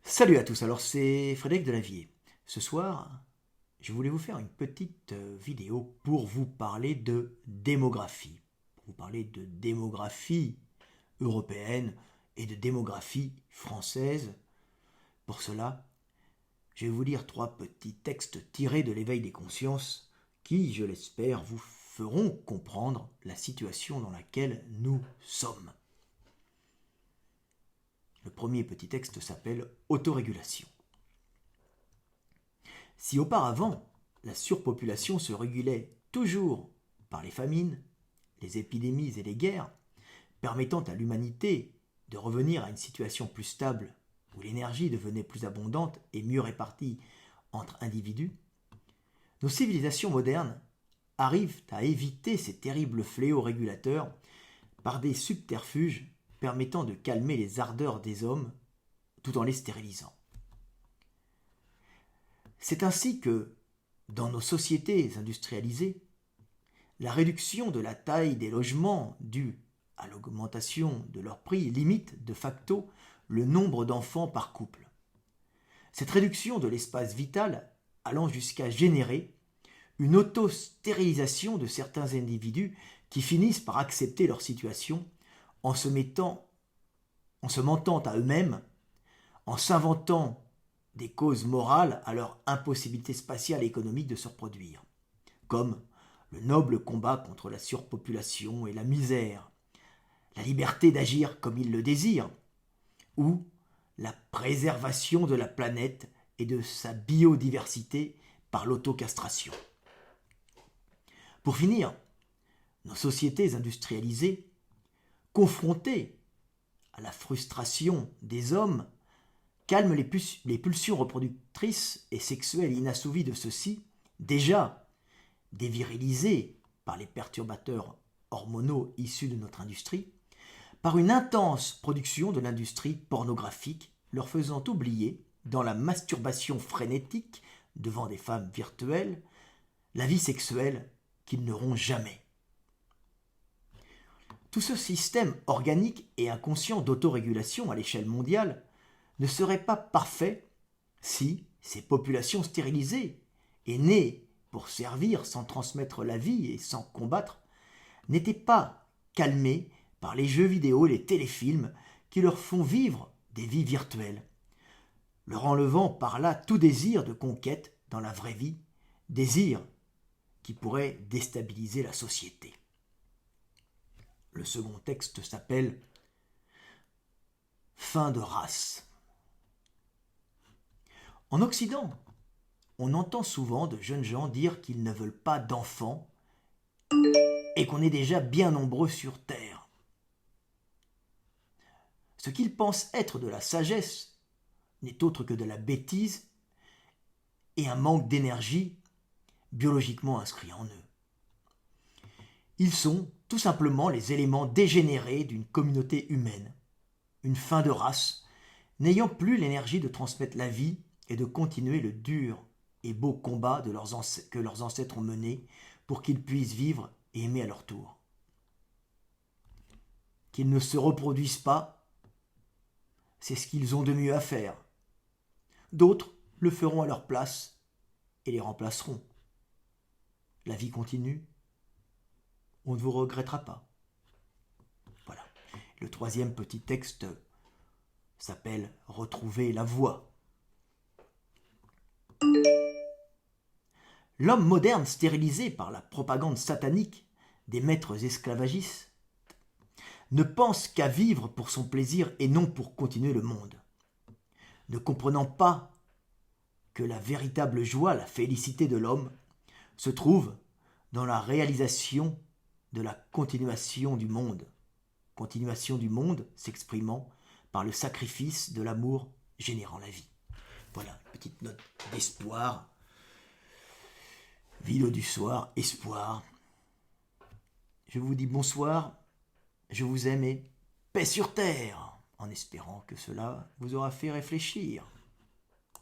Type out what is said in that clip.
Salut à tous, alors c'est Frédéric Delavier. Ce soir, je voulais vous faire une petite vidéo pour vous parler de démographie. Pour vous parler de démographie européenne et de démographie française. Pour cela, je vais vous lire 3 petits textes tirés de l'éveil des consciences qui, je l'espère, vous feront comprendre la situation dans laquelle nous sommes. Le premier petit texte s'appelle Autorégulation. Si auparavant, la surpopulation se régulait toujours par les famines, les épidémies et les guerres, permettant à l'humanité de revenir à une situation plus stable où l'énergie devenait plus abondante et mieux répartie entre individus, nos civilisations modernes arrivent à éviter ces terribles fléaux régulateurs par des subterfuges permettant de calmer les ardeurs des hommes tout en les stérilisant. C'est ainsi que, dans nos sociétés industrialisées, la réduction de la taille des logements due à l'augmentation de leur prix limite de facto le nombre d'enfants par couple. Cette réduction de l'espace vital allant jusqu'à générer une auto-stérilisation de certains individus qui finissent par accepter leur situation en se mentant à eux-mêmes, en s'inventant des causes morales à leur impossibilité spatiale et économique de se reproduire, comme le noble combat contre la surpopulation et la misère, la liberté d'agir comme ils le désirent, ou la préservation de la planète et de sa biodiversité par l'autocastration. Pour finir, nos sociétés industrialisées, confrontées à la frustration des hommes, calment les pulsions reproductrices et sexuelles inassouvies de ceux-ci, déjà dévirilisés par les perturbateurs hormonaux issus de notre industrie, par une intense production de l'industrie pornographique, leur faisant oublier, dans la masturbation frénétique devant des femmes virtuelles, la vie sexuelle qu'ils n'auront jamais. Tout ce système organique et inconscient d'autorégulation à l'échelle mondiale ne serait pas parfait si ces populations stérilisées et nées pour servir sans transmettre la vie et sans combattre n'étaient pas calmées par les jeux vidéo et les téléfilms qui leur font vivre des vies virtuelles, leur enlevant par là tout désir de conquête dans la vraie vie, désir qui pourrait déstabiliser la société. Le second texte s'appelle Fin de race. En Occident, on entend souvent de jeunes gens dire qu'ils ne veulent pas d'enfants et qu'on est déjà bien nombreux sur Terre. Ce qu'ils pensent être de la sagesse n'est autre que de la bêtise et un manque d'énergie biologiquement inscrit en eux. Ils sont tout simplement les éléments dégénérés d'une communauté humaine, une fin de race, n'ayant plus l'énergie de transmettre la vie et de continuer le dur et beau combat que leurs ancêtres ont mené pour qu'ils puissent vivre et aimer à leur tour. Qu'ils ne se reproduisent pas, c'est ce qu'ils ont de mieux à faire. D'autres le feront à leur place et les remplaceront. La vie continue, on ne vous regrettera pas. Voilà. Le troisième petit texte s'appelle Retrouver la voie. L'homme moderne stérilisé par la propagande satanique des maîtres esclavagistes ne pense qu'à vivre pour son plaisir et non pour continuer le monde. Ne comprenant pas que la véritable joie, la félicité de l'homme, se trouve dans la réalisation de la continuation du monde s'exprimant par le sacrifice de l'amour générant la vie. Voilà, une petite note d'espoir. Vidéo du soir, espoir. Je vous dis bonsoir, je vous aime et paix sur terre, en espérant que cela vous aura fait réfléchir.